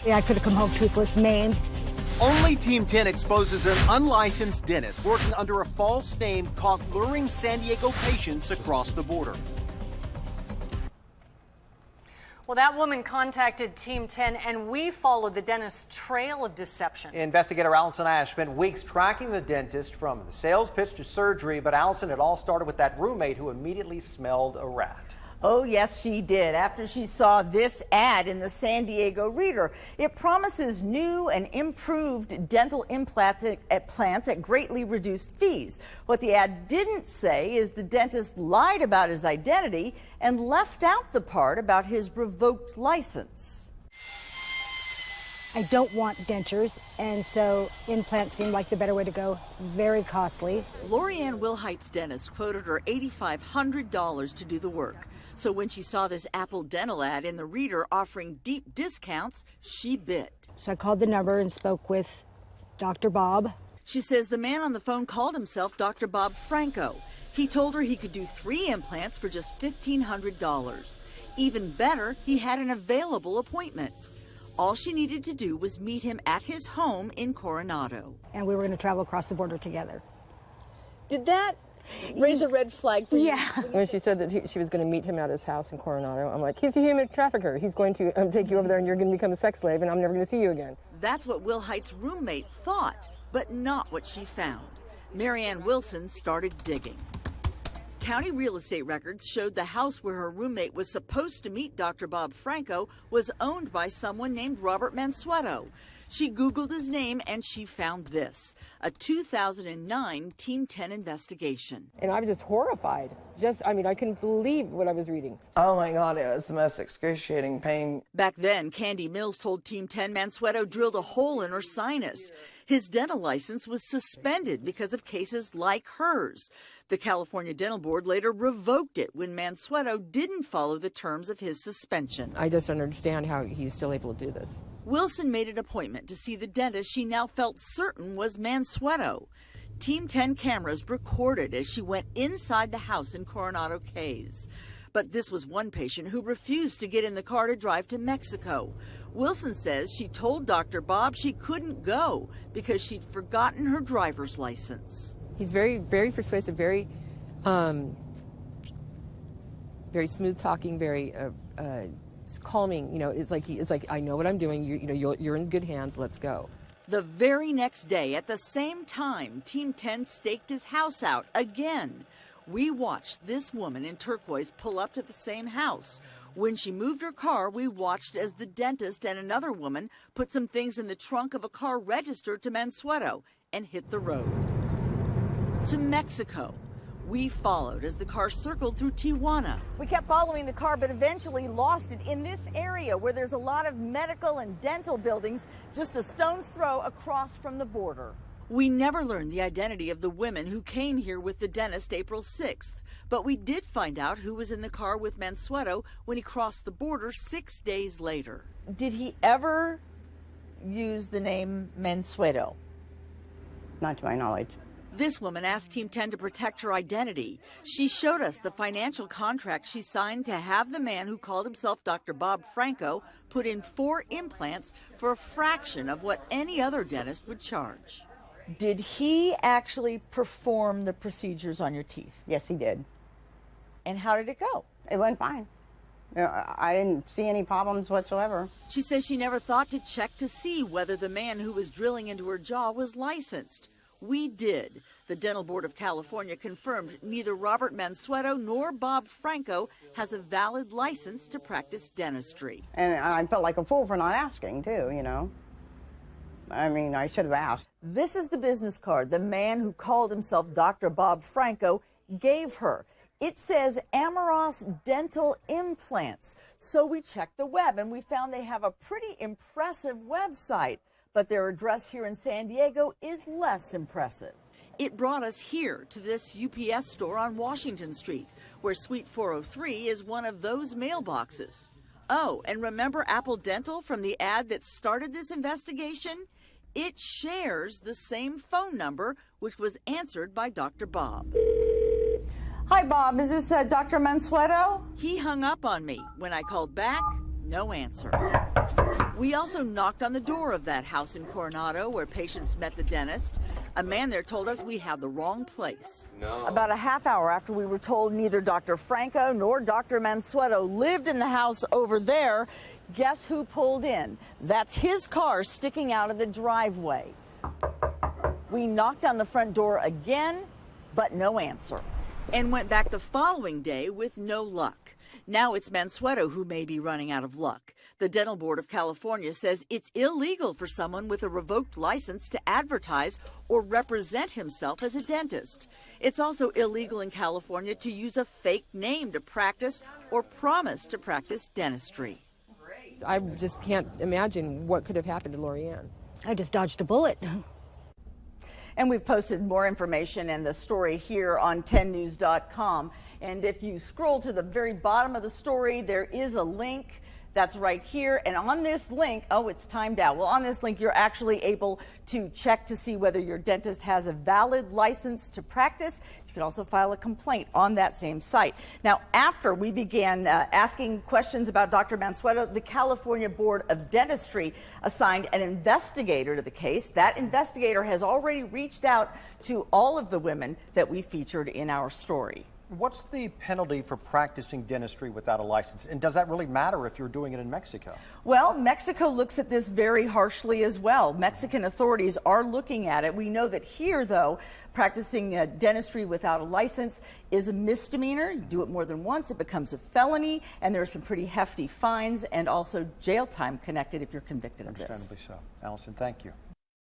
I could have come home toothless, maimed. Only Team 10 exposes an unlicensed dentist working under a false name caught luring San Diego patients across the border. Well, that woman contacted Team 10, and we followed the dentist's trail of deception. Investigator Allison Ash spent weeks tracking the dentist from the sales pitch to surgery, but Allison, it all started with that roommate who immediately smelled a rat. Oh, yes, she did, after she saw this ad in the San Diego Reader. It promises new and improved dental implants at greatly reduced fees. What the ad didn't say is the dentist lied about his identity and left out the part about his revoked license. I don't want dentures, and so implants seem like the better way to go. Very costly. Lorianne Wilhite's dentist quoted her $8,500 to do the work. So when she saw this Apple Dental ad in the Reader offering deep discounts, she bit. So I called the number and spoke with Dr. Bob. She says the man on the phone called himself Dr. Bob Franco. He told her he could do 3 implants for just $1,500. Even better, he had an available appointment. All she needed to do was meet him at his home in Coronado. And we were going to travel across the border together. Did that raise a red flag for you? Yeah. When she said that she was going to meet him at his house in Coronado, I'm like, he's a human trafficker. He's going to take you over there and you're going to become a sex slave and I'm never going to see you again. That's what Wilhite's roommate thought, but not what she found. Marianne Wilson started digging. County real estate records showed the house where her roommate was supposed to meet Dr. Bob Franco was owned by someone named Robert Mansueto. She Googled his name and she found this, a 2009 Team 10 investigation. And I was just horrified. I couldn't believe what I was reading. Oh my God, it was the most excruciating pain. Back then, Candy Mills told Team 10 Mansueto drilled a hole in her sinus. His dental license was suspended because of cases like hers. The California Dental Board later revoked it when Mansueto didn't follow the terms of his suspension. I just don't understand how he's still able to do this. Wilson made an appointment to see the dentist she now felt certain was Mansueto. Team 10 cameras recorded as she went inside the house in Coronado Cays. But this was one patient who refused to get in the car to drive to Mexico. Wilson says she told Dr. Bob she couldn't go because she'd forgotten her driver's license. He's very, very persuasive, very smooth talking, very calming. It's like I know what I'm doing. You're in good hands. Let's go. The very next day, at the same time, Team 10 staked his house out again. We watched this woman in turquoise pull up to the same house. When she moved her car, we watched as the dentist and another woman put some things in the trunk of a car registered to Mansueto and hit the road. To Mexico. We followed as the car circled through Tijuana. We kept following the car, but eventually lost it in this area where there's a lot of medical and dental buildings just a stone's throw across from the border. We never learned the identity of the women who came here with the dentist April 6th, but we did find out who was in the car with Mansueto when he crossed the border 6 days later. Did he ever use the name Mansueto? Not to my knowledge. This woman asked Team 10 to protect her identity. She showed us the financial contract she signed to have the man who called himself Dr. Bob Franco put in 4 implants for a fraction of what any other dentist would charge. Did he actually perform the procedures on your teeth? Yes, he did. And how did it go? It went fine. I didn't see any problems whatsoever. She says she never thought to check to see whether the man who was drilling into her jaw was licensed. We did. The Dental Board of California confirmed neither Robert Mansueto nor Bob Franco has a valid license to practice dentistry. And I felt like a fool for not asking, too, I mean, I should have asked. This is the business card the man who called himself Dr. Bob Franco gave her. It says Amoros Dental Implants. So we checked the web and we found they have a pretty impressive website. But their address here in San Diego is less impressive. It brought us here to this UPS store on Washington Street, where Suite 403 is one of those mailboxes. Oh, and remember Apple Dental from the ad that started this investigation? It shares the same phone number, which was answered by Dr. Bob. Hi, Bob. Is this Dr. Mansueto? He hung up on me. When I called back, no answer. We also knocked on the door of that house in Coronado where patients met the dentist. A man there told us we had the wrong place. About a half hour after we were told neither Dr. Franco nor Dr. Mansueto lived in the house over there, guess who pulled in? That's his car sticking out of the driveway. We knocked on the front door again, but no answer. And went back the following day with no luck. Now it's Mansueto who may be running out of luck. The Dental Board of California says it's illegal for someone with a revoked license to advertise or represent himself as a dentist. It's also illegal in California to use a fake name to practice or promise to practice dentistry. I just can't imagine what could have happened to Lorianne. I just dodged a bullet. And we've posted more information and the story here on 10news.com. And if you scroll to the very bottom of the story, there is a link that's right here. And on this link, oh, it's timed out. Well, on this link, you're actually able to check to see whether your dentist has a valid license to practice. You can also file a complaint on that same site. Now, after we began asking questions about Dr. Mansueto, the California Board of Dentistry assigned an investigator to the case. That investigator has already reached out to all of the women that we featured in our story. What's the penalty for practicing dentistry without a license? And does that really matter if you're doing it in Mexico? Well, Mexico looks at this very harshly as well. Mexican authorities are looking at it. We know that here, though, practicing dentistry without a license is a misdemeanor. You do it more than once, it becomes a felony, and there are some pretty hefty fines and also jail time connected if you're convicted of this. Understandably so. Allison, thank you.